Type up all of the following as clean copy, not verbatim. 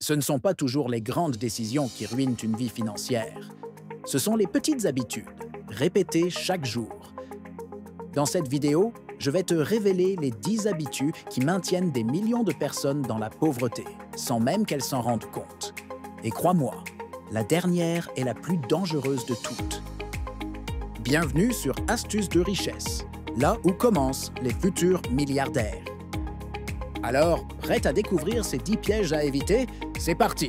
Ce ne sont pas toujours les grandes décisions qui ruinent une vie financière. Ce sont les petites habitudes, répétées chaque jour. Dans cette vidéo, je vais te révéler les 10 habitudes qui maintiennent des millions de personnes dans la pauvreté, sans même qu'elles s'en rendent compte. Et crois-moi, la dernière est la plus dangereuse de toutes. Bienvenue sur Astuces de richesse, là où commencent les futurs milliardaires. Alors, prête à découvrir ces 10 pièges à éviter? C'est parti!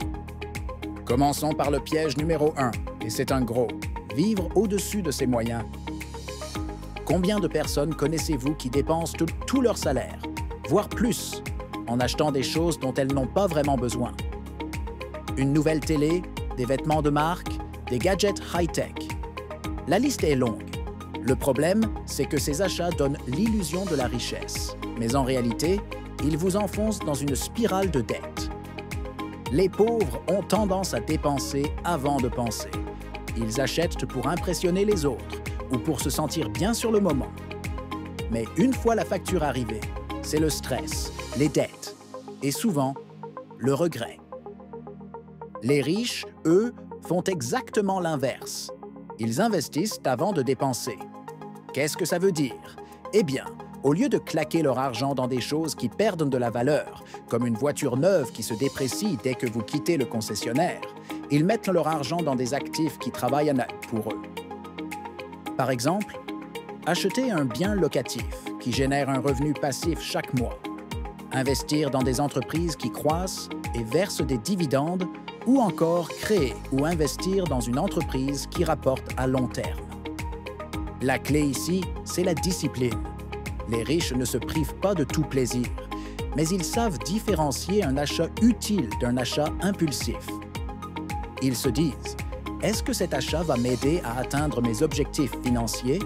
Commençons par le piège numéro 1, et c'est un gros. Vivre au-dessus de ses moyens. Combien de personnes connaissez-vous qui dépensent tout leur salaire, voire plus, en achetant des choses dont elles n'ont pas vraiment besoin? Une nouvelle télé, des vêtements de marque, des gadgets high-tech. La liste est longue. Le problème, c'est que ces achats donnent l'illusion de la richesse. Mais en réalité, ils vous enfoncent dans une spirale de dette. Les pauvres ont tendance à dépenser avant de penser. Ils achètent pour impressionner les autres ou pour se sentir bien sur le moment. Mais une fois la facture arrivée, c'est le stress, les dettes et souvent, le regret. Les riches, eux, font exactement l'inverse. Ils investissent avant de dépenser. Qu'est-ce que ça veut dire? Eh bien, au lieu de claquer leur argent dans des choses qui perdent de la valeur, comme une voiture neuve qui se déprécie dès que vous quittez le concessionnaire, ils mettent leur argent dans des actifs qui travaillent à net pour eux. Par exemple, acheter un bien locatif qui génère un revenu passif chaque mois, investir dans des entreprises qui croissent et versent des dividendes, ou encore créer ou investir dans une entreprise qui rapporte à long terme. La clé ici, c'est la discipline. Les riches ne se privent pas de tout plaisir, mais ils savent différencier un achat utile d'un achat impulsif. Ils se disent, est-ce que cet achat va m'aider à atteindre mes objectifs financiers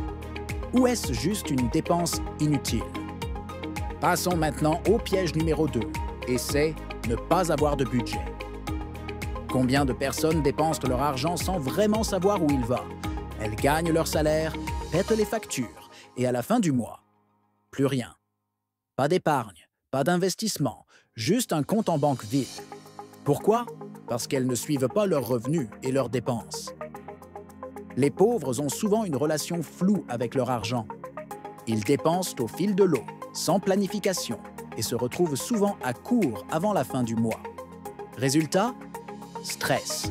ou est-ce juste une dépense inutile? Passons maintenant au piège numéro 2, et c'est ne pas avoir de budget. Combien de personnes dépensent leur argent sans vraiment savoir où il va? Elles gagnent leur salaire, pètent les factures et à la fin du mois, plus rien. Pas d'épargne, pas d'investissement, juste un compte en banque vide. Pourquoi? Parce qu'elles ne suivent pas leurs revenus et leurs dépenses. Les pauvres ont souvent une relation floue avec leur argent. Ils dépensent au fil de l'eau, sans planification, et se retrouvent souvent à court avant la fin du mois. Résultat? Stress,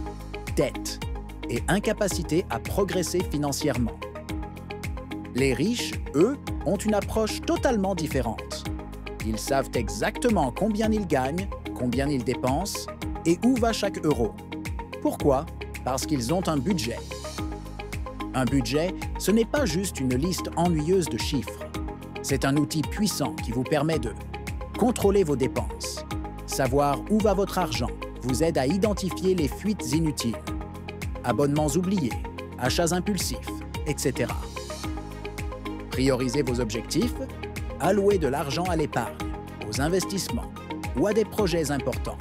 dette et incapacité à progresser financièrement. Les riches, eux, ont une approche totalement différente. Ils savent exactement combien ils gagnent, combien ils dépensent et où va chaque euro. Pourquoi? Parce qu'ils ont un budget. Un budget, ce n'est pas juste une liste ennuyeuse de chiffres. C'est un outil puissant qui vous permet de contrôler vos dépenses, savoir où va votre argent, vous aide à identifier les fuites inutiles, abonnements oubliés, achats impulsifs, etc. Priorisez vos objectifs, allouez de l'argent à l'épargne, aux investissements ou à des projets importants.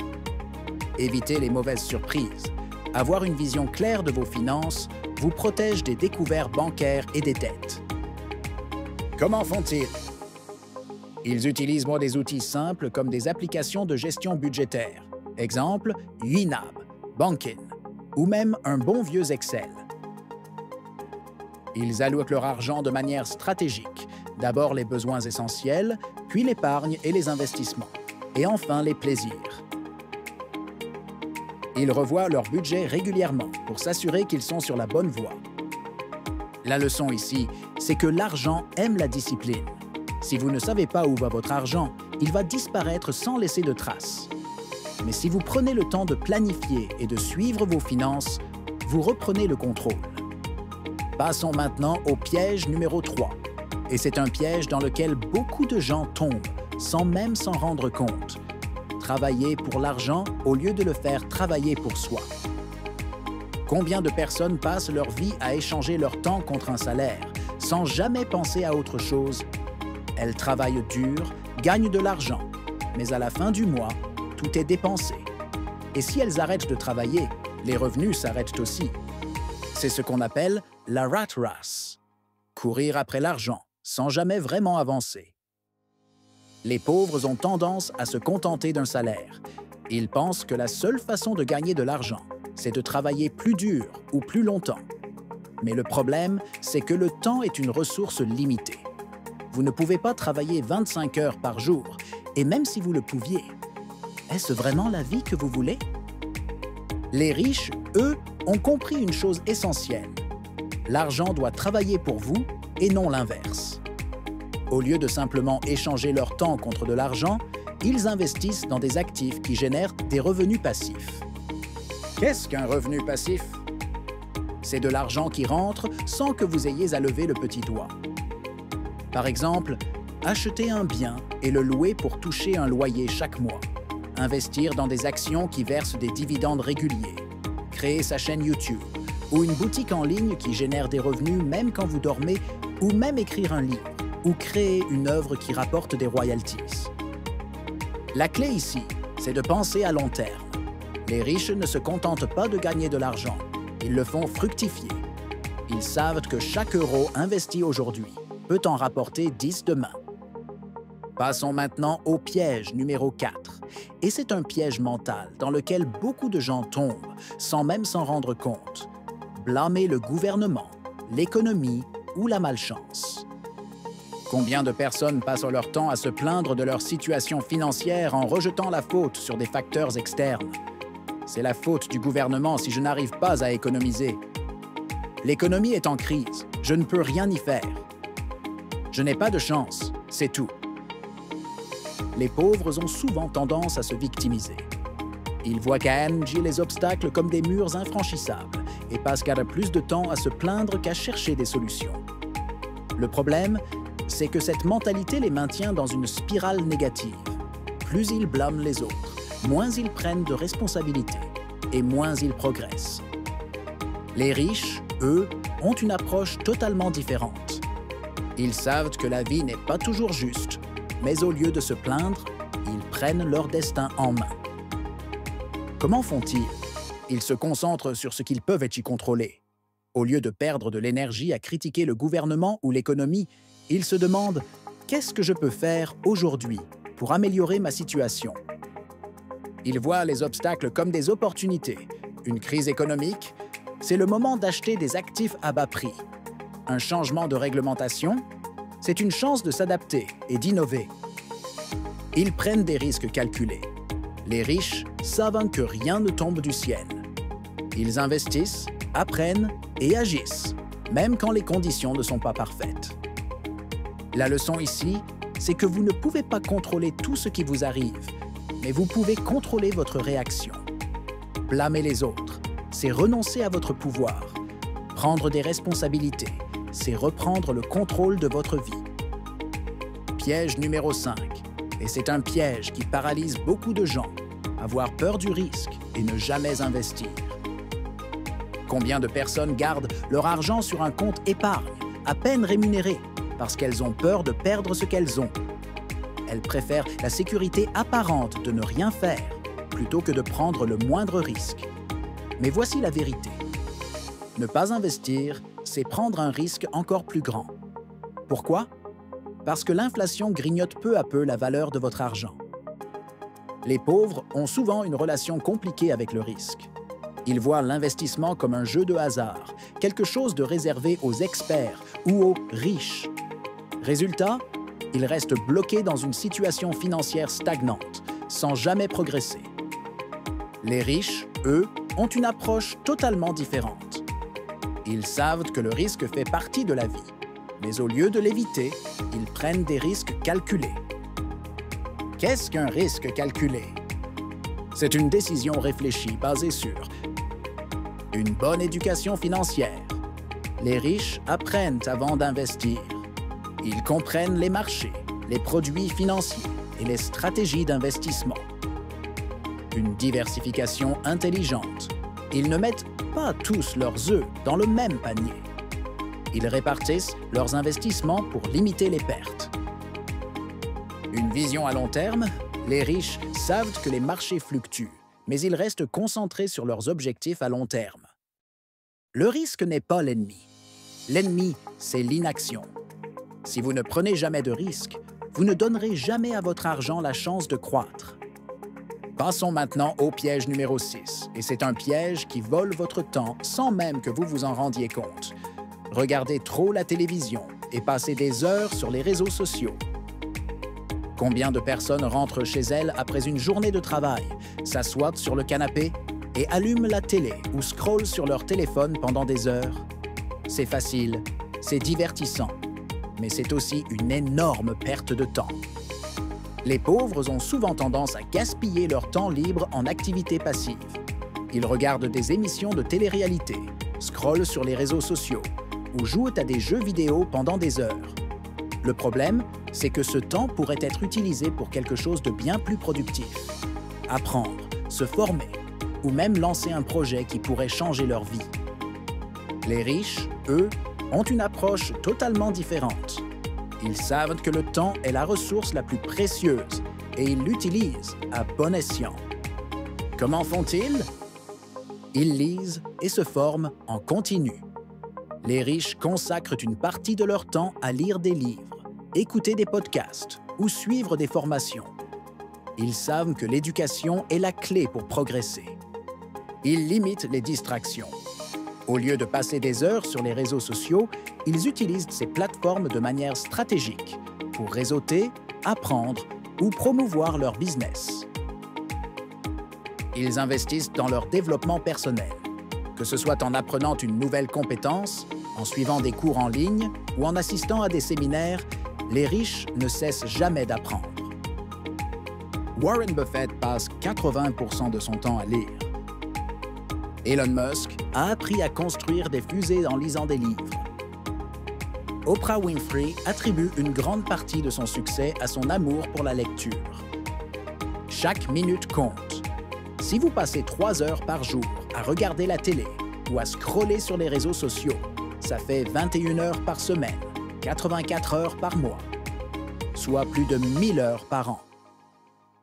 Évitez les mauvaises surprises. Avoir une vision claire de vos finances vous protège des découvertes bancaires et des dettes. Comment font-ils? Ils utilisent des outils simples comme des applications de gestion budgétaire. Exemple, YNAB, Bankin, ou même un bon vieux Excel. Ils allouent leur argent de manière stratégique, d'abord les besoins essentiels, puis l'épargne et les investissements, et enfin les plaisirs. Ils revoient leur budget régulièrement pour s'assurer qu'ils sont sur la bonne voie. La leçon ici, c'est que l'argent aime la discipline. Si vous ne savez pas où va votre argent, il va disparaître sans laisser de traces. Mais si vous prenez le temps de planifier et de suivre vos finances, vous reprenez le contrôle. Passons maintenant au piège numéro 3. Et c'est un piège dans lequel beaucoup de gens tombent, sans même s'en rendre compte. Travailler pour l'argent au lieu de le faire travailler pour soi. Combien de personnes passent leur vie à échanger leur temps contre un salaire, sans jamais penser à autre chose? Elles travaillent dur, gagnent de l'argent, mais à la fin du mois, tout est dépensé. Et si elles arrêtent de travailler, les revenus s'arrêtent aussi. C'est ce qu'on appelle la rat race. Courir après l'argent, sans jamais vraiment avancer. Les pauvres ont tendance à se contenter d'un salaire. Ils pensent que la seule façon de gagner de l'argent, c'est de travailler plus dur ou plus longtemps. Mais le problème, c'est que le temps est une ressource limitée. Vous ne pouvez pas travailler 25 heures par jour, et même si vous le pouviez, est-ce vraiment la vie que vous voulez? Les riches, eux, ont compris une chose essentielle. L'argent doit travailler pour vous et non l'inverse. Au lieu de simplement échanger leur temps contre de l'argent, ils investissent dans des actifs qui génèrent des revenus passifs. Qu'est-ce qu'un revenu passif? C'est de l'argent qui rentre sans que vous ayez à lever le petit doigt. Par exemple, acheter un bien et le louer pour toucher un loyer chaque mois. Investir dans des actions qui versent des dividendes réguliers. Créer sa chaîne YouTube ou une boutique en ligne qui génère des revenus même quand vous dormez, ou même écrire un livre ou créer une œuvre qui rapporte des royalties. La clé ici, c'est de penser à long terme. Les riches ne se contentent pas de gagner de l'argent, ils le font fructifier. Ils savent que chaque euro investi aujourd'hui peut en rapporter 10 demain. Passons maintenant au piège numéro 4. Et c'est un piège mental dans lequel beaucoup de gens tombent sans même s'en rendre compte. Blâmer le gouvernement, l'économie ou la malchance. Combien de personnes passent leur temps à se plaindre de leur situation financière en rejetant la faute sur des facteurs externes? C'est la faute du gouvernement si je n'arrive pas à économiser. L'économie est en crise, je ne peux rien y faire. Je n'ai pas de chance, c'est tout. Les pauvres ont souvent tendance à se victimiser. Ils voient qu'à Angie les obstacles comme des murs infranchissables et passent car plus de temps à se plaindre qu'à chercher des solutions. Le problème, c'est que cette mentalité les maintient dans une spirale négative. Plus ils blâment les autres, moins ils prennent de responsabilités et moins ils progressent. Les riches, eux, ont une approche totalement différente. Ils savent que la vie n'est pas toujours juste, mais au lieu de se plaindre, ils prennent leur destin en main. Comment font-ils? Ils se concentrent sur ce qu'ils peuvent y contrôler. Au lieu de perdre de l'énergie à critiquer le gouvernement ou l'économie, ils se demandent « Qu'est-ce que je peux faire aujourd'hui pour améliorer ma situation ?» Ils voient les obstacles comme des opportunités. Une crise économique, c'est le moment d'acheter des actifs à bas prix. Un changement de réglementation, c'est une chance de s'adapter et d'innover. Ils prennent des risques calculés. Les riches savent que rien ne tombe du ciel. Ils investissent, apprennent et agissent, même quand les conditions ne sont pas parfaites. La leçon ici, c'est que vous ne pouvez pas contrôler tout ce qui vous arrive, mais vous pouvez contrôler votre réaction. Blâmer les autres, c'est renoncer à votre pouvoir. Prendre des responsabilités, c'est reprendre le contrôle de votre vie. Piège numéro 5. Et c'est un piège qui paralyse beaucoup de gens. Avoir peur du risque et ne jamais investir. Combien de personnes gardent leur argent sur un compte épargne, à peine rémunéré, parce qu'elles ont peur de perdre ce qu'elles ont? Elles préfèrent la sécurité apparente de ne rien faire, plutôt que de prendre le moindre risque. Mais voici la vérité. Ne pas investir, c'est prendre un risque encore plus grand. Pourquoi? Parce que l'inflation grignote peu à peu la valeur de votre argent. Les pauvres ont souvent une relation compliquée avec le risque. Ils voient l'investissement comme un jeu de hasard, quelque chose de réservé aux experts ou aux riches. Résultat, ils restent bloqués dans une situation financière stagnante, sans jamais progresser. Les riches, eux, ont une approche totalement différente. Ils savent que le risque fait partie de la vie, mais au lieu de l'éviter, ils prennent des risques calculés. Qu'est-ce qu'un risque calculé? C'est une décision réfléchie basée sur une bonne éducation financière. Les riches apprennent avant d'investir. Ils comprennent les marchés, les produits financiers et les stratégies d'investissement. Une diversification intelligente. Ils ne mettent pas tous leurs œufs dans le même panier. Ils répartissent leurs investissements pour limiter les pertes. Une vision à long terme, les riches savent que les marchés fluctuent, mais ils restent concentrés sur leurs objectifs à long terme. Le risque n'est pas l'ennemi. L'ennemi, c'est l'inaction. Si vous ne prenez jamais de risque, vous ne donnerez jamais à votre argent la chance de croître. Passons maintenant au piège numéro 6, et c'est un piège qui vole votre temps sans même que vous vous en rendiez compte. Regardez trop la télévision et passez des heures sur les réseaux sociaux. Combien de personnes rentrent chez elles après une journée de travail, s'assoient sur le canapé et allument la télé ou scrollent sur leur téléphone pendant des heures? C'est facile, c'est divertissant, mais c'est aussi une énorme perte de temps. Les pauvres ont souvent tendance à gaspiller leur temps libre en activités passives. Ils regardent des émissions de télé-réalité, scrollent sur les réseaux sociaux ou jouent à des jeux vidéo pendant des heures. Le problème, c'est que ce temps pourrait être utilisé pour quelque chose de bien plus productif. Apprendre, se former ou même lancer un projet qui pourrait changer leur vie. Les riches, eux, ont une approche totalement différente. Ils savent que le temps est la ressource la plus précieuse et ils l'utilisent à bon escient. Comment font-ils? Ils lisent et se forment en continu. Les riches consacrent une partie de leur temps à lire des livres, écouter des podcasts ou suivre des formations. Ils savent que l'éducation est la clé pour progresser. Ils limitent les distractions. Au lieu de passer des heures sur les réseaux sociaux, ils utilisent ces plateformes de manière stratégique pour réseauter, apprendre ou promouvoir leur business. Ils investissent dans leur développement personnel, que ce soit en apprenant une nouvelle compétence, en suivant des cours en ligne ou en assistant à des séminaires, les riches ne cessent jamais d'apprendre. Warren Buffett passe 80% de son temps à lire. Elon Musk a appris à construire des fusées en lisant des livres. Oprah Winfrey attribue une grande partie de son succès à son amour pour la lecture. Chaque minute compte. Si vous passez 3 heures par jour à regarder la télé ou à scroller sur les réseaux sociaux, ça fait 21 heures par semaine, 84 heures par mois, soit plus de 1000 heures par an.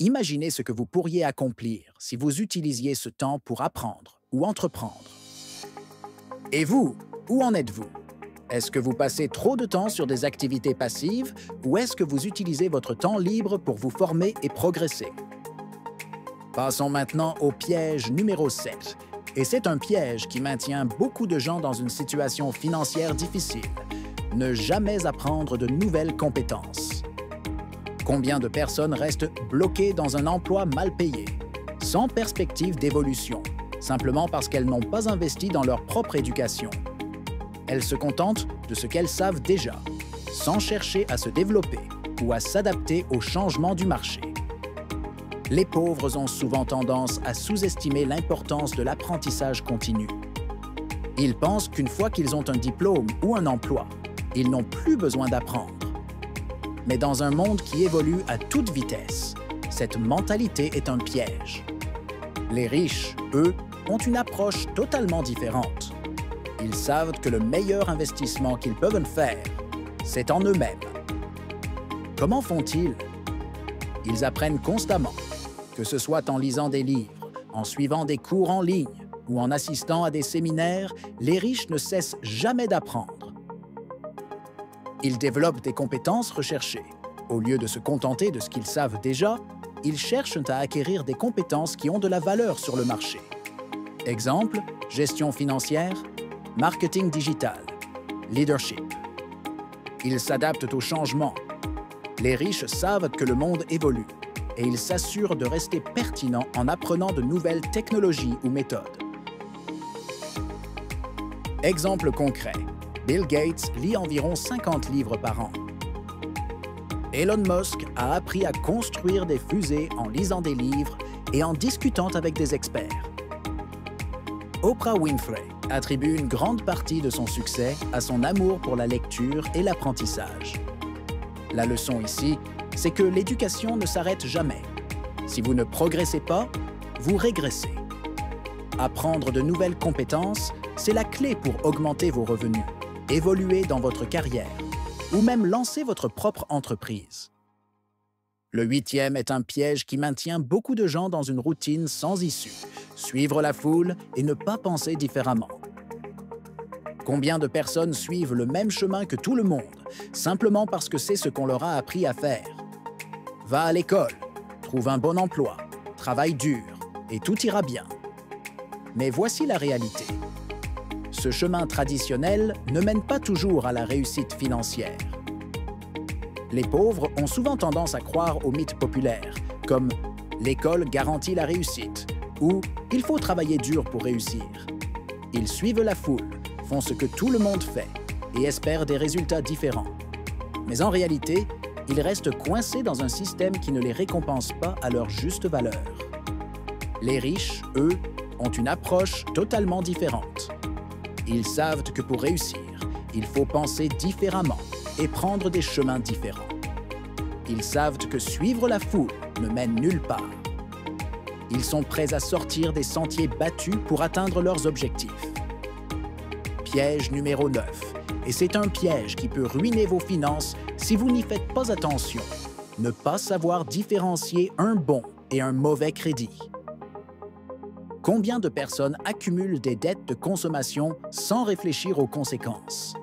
Imaginez ce que vous pourriez accomplir si vous utilisiez ce temps pour apprendre ou entreprendre. Et vous, où en êtes-vous? Est-ce que vous passez trop de temps sur des activités passives ou est-ce que vous utilisez votre temps libre pour vous former et progresser? Passons maintenant au piège numéro 7. Et c'est un piège qui maintient beaucoup de gens dans une situation financière difficile. Ne jamais apprendre de nouvelles compétences. Combien de personnes restent bloquées dans un emploi mal payé, sans perspective d'évolution, simplement parce qu'elles n'ont pas investi dans leur propre éducation? Elles se contentent de ce qu'elles savent déjà, sans chercher à se développer ou à s'adapter aux changements du marché. Les pauvres ont souvent tendance à sous-estimer l'importance de l'apprentissage continu. Ils pensent qu'une fois qu'ils ont un diplôme ou un emploi, ils n'ont plus besoin d'apprendre. Mais dans un monde qui évolue à toute vitesse, cette mentalité est un piège. Les riches, eux, ont une approche totalement différente. Ils savent que le meilleur investissement qu'ils peuvent faire, c'est en eux-mêmes. Comment font-ils? Ils apprennent constamment, que ce soit en lisant des livres, en suivant des cours en ligne ou en assistant à des séminaires, les riches ne cessent jamais d'apprendre. Ils développent des compétences recherchées. Au lieu de se contenter de ce qu'ils savent déjà, ils cherchent à acquérir des compétences qui ont de la valeur sur le marché. Exemple, gestion financière, marketing digital, leadership. Ils s'adaptent aux changements. Les riches savent que le monde évolue et ils s'assurent de rester pertinents en apprenant de nouvelles technologies ou méthodes. Exemple concret, Bill Gates lit environ 50 livres par an. Elon Musk a appris à construire des fusées en lisant des livres et en discutant avec des experts. Oprah Winfrey attribue une grande partie de son succès à son amour pour la lecture et l'apprentissage. La leçon ici, c'est que l'éducation ne s'arrête jamais. Si vous ne progressez pas, vous régressez. Apprendre de nouvelles compétences, c'est la clé pour augmenter vos revenus, évoluer dans votre carrière ou même lancer votre propre entreprise. Le 8e est un piège qui maintient beaucoup de gens dans une routine sans issue, suivre la foule et ne pas penser différemment. Combien de personnes suivent le même chemin que tout le monde, simplement parce que c'est ce qu'on leur a appris à faire? Va à l'école, trouve un bon emploi, travaille dur et tout ira bien. Mais voici la réalité. Ce chemin traditionnel ne mène pas toujours à la réussite financière. Les pauvres ont souvent tendance à croire aux mythes populaires, comme « l'école garantit la réussite » ou « il faut travailler dur pour réussir ». Ils suivent la foule, font ce que tout le monde fait et espèrent des résultats différents. Mais en réalité, ils restent coincés dans un système qui ne les récompense pas à leur juste valeur. Les riches, eux, ont une approche totalement différente. Ils savent que pour réussir, il faut penser différemment et prendre des chemins différents. Ils savent que suivre la foule ne mène nulle part. Ils sont prêts à sortir des sentiers battus pour atteindre leurs objectifs. Piège numéro 9. Et c'est un piège qui peut ruiner vos finances si vous n'y faites pas attention. Ne pas savoir différencier un bon et un mauvais crédit. Combien de personnes accumulent des dettes de consommation sans réfléchir aux conséquences?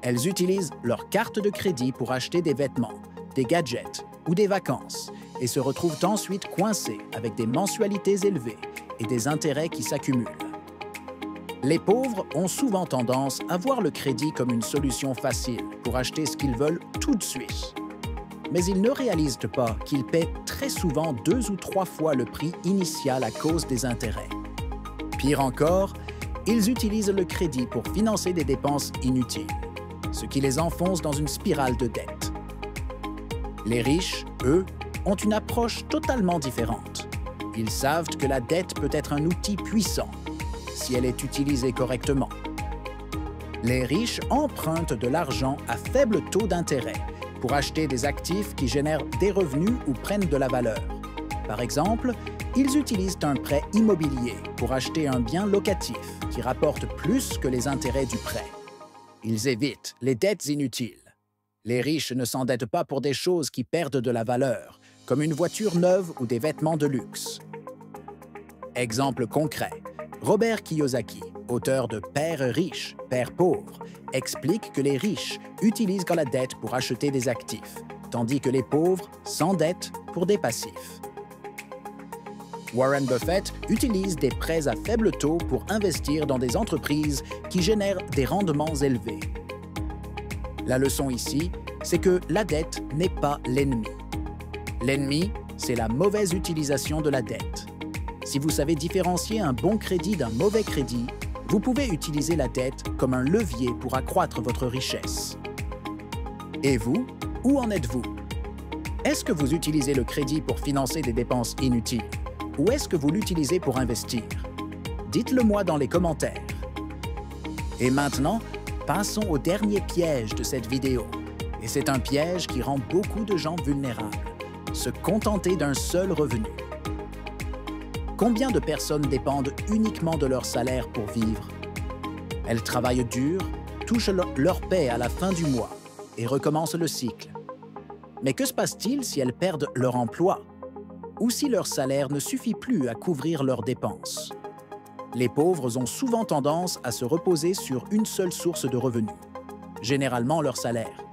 Elles utilisent leur carte de crédit pour acheter des vêtements, des gadgets ou des vacances et se retrouvent ensuite coincées avec des mensualités élevées et des intérêts qui s'accumulent. Les pauvres ont souvent tendance à voir le crédit comme une solution facile pour acheter ce qu'ils veulent tout de suite. Mais ils ne réalisent pas qu'ils paient très souvent 2 ou 3 fois le prix initial à cause des intérêts. Pire encore, ils utilisent le crédit pour financer des dépenses inutiles, ce qui les enfonce dans une spirale de dette. Les riches, eux, ont une approche totalement différente. Ils savent que la dette peut être un outil puissant si elle est utilisée correctement. Les riches empruntent de l'argent à faible taux d'intérêt pour acheter des actifs qui génèrent des revenus ou prennent de la valeur. Par exemple, ils utilisent un prêt immobilier pour acheter un bien locatif qui rapporte plus que les intérêts du prêt. Ils évitent les dettes inutiles. Les riches ne s'endettent pas pour des choses qui perdent de la valeur, comme une voiture neuve ou des vêtements de luxe. Exemple concret, Robert Kiyosaki, auteur de « Père riche, Père pauvre », explique que les riches utilisent la dette pour acheter des actifs, tandis que les pauvres s'endettent pour des passifs. Warren Buffett utilise des prêts à faible taux pour investir dans des entreprises qui génèrent des rendements élevés. La leçon ici, c'est que la dette n'est pas l'ennemi. L'ennemi, c'est la mauvaise utilisation de la dette. Si vous savez différencier un bon crédit d'un mauvais crédit, vous pouvez utiliser la dette comme un levier pour accroître votre richesse. Et vous, où en êtes-vous? Est-ce que vous utilisez le crédit pour financer des dépenses inutiles? Ou est-ce que vous l'utilisez pour investir? Dites-le moi dans les commentaires. Et maintenant, passons au dernier piège de cette vidéo. Et c'est un piège qui rend beaucoup de gens vulnérables. Se contenter d'un seul revenu. Combien de personnes dépendent uniquement de leur salaire pour vivre? Elles travaillent dur, touchent leur paie à la fin du mois et recommencent le cycle. Mais que se passe-t-il si elles perdent leur emploi? Ou si leur salaire ne suffit plus à couvrir leurs dépenses? Les pauvres ont souvent tendance à se reposer sur une seule source de revenus, généralement leur salaire.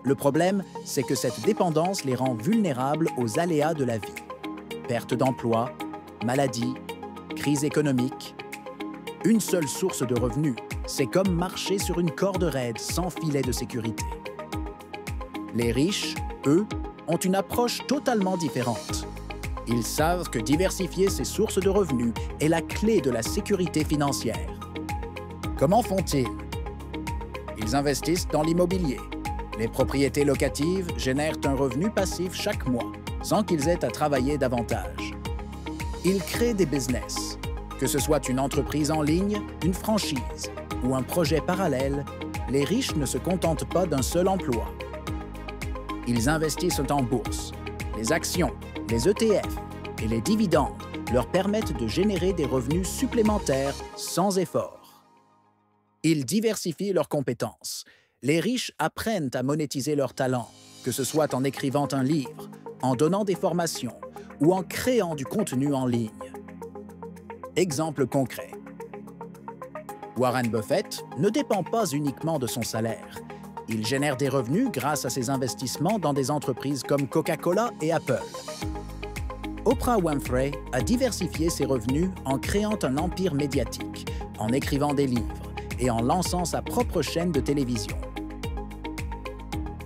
Le problème, c'est que cette dépendance les rend vulnérables aux aléas de la vie. Perte d'emploi, maladie, crise économique. Une seule source de revenus, c'est comme marcher sur une corde raide sans filet de sécurité. Les riches, eux, ont une approche totalement différente. Ils savent que diversifier ses sources de revenus est la clé de la sécurité financière. Comment font-ils? Ils investissent dans l'immobilier. Les propriétés locatives génèrent un revenu passif chaque mois, sans qu'ils aient à travailler davantage. Ils créent des business, que ce soit une entreprise en ligne, une franchise ou un projet parallèle, les riches ne se contentent pas d'un seul emploi. Ils investissent en bourse. Les actions, les ETF et les dividendes leur permettent de générer des revenus supplémentaires sans effort. Ils diversifient leurs compétences. Les riches apprennent à monétiser leurs talents, que ce soit en écrivant un livre, en donnant des formations ou en créant du contenu en ligne. Exemple concret. Warren Buffett ne dépend pas uniquement de son salaire. Il génère des revenus grâce à ses investissements dans des entreprises comme Coca-Cola et Apple. Oprah Winfrey a diversifié ses revenus en créant un empire médiatique, en écrivant des livres et en lançant sa propre chaîne de télévision.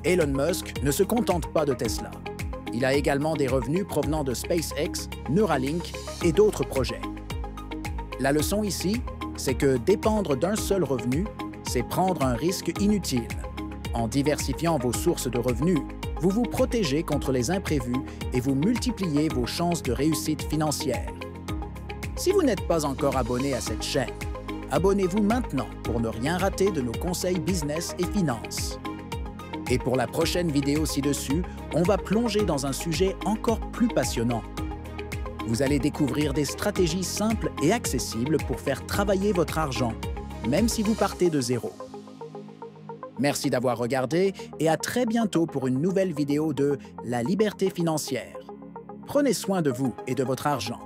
Elon Musk ne se contente pas de Tesla. Il a également des revenus provenant de SpaceX, Neuralink et d'autres projets. La leçon ici, c'est que dépendre d'un seul revenu, c'est prendre un risque inutile. En diversifiant vos sources de revenus, vous vous protégez contre les imprévus et vous multipliez vos chances de réussite financière. Si vous n'êtes pas encore abonné à cette chaîne, abonnez-vous maintenant pour ne rien rater de nos conseils business et finances. Et pour la prochaine vidéo ci-dessus, on va plonger dans un sujet encore plus passionnant. Vous allez découvrir des stratégies simples et accessibles pour faire travailler votre argent, même si vous partez de zéro. Merci d'avoir regardé et à très bientôt pour une nouvelle vidéo de La liberté financière. Prenez soin de vous et de votre argent.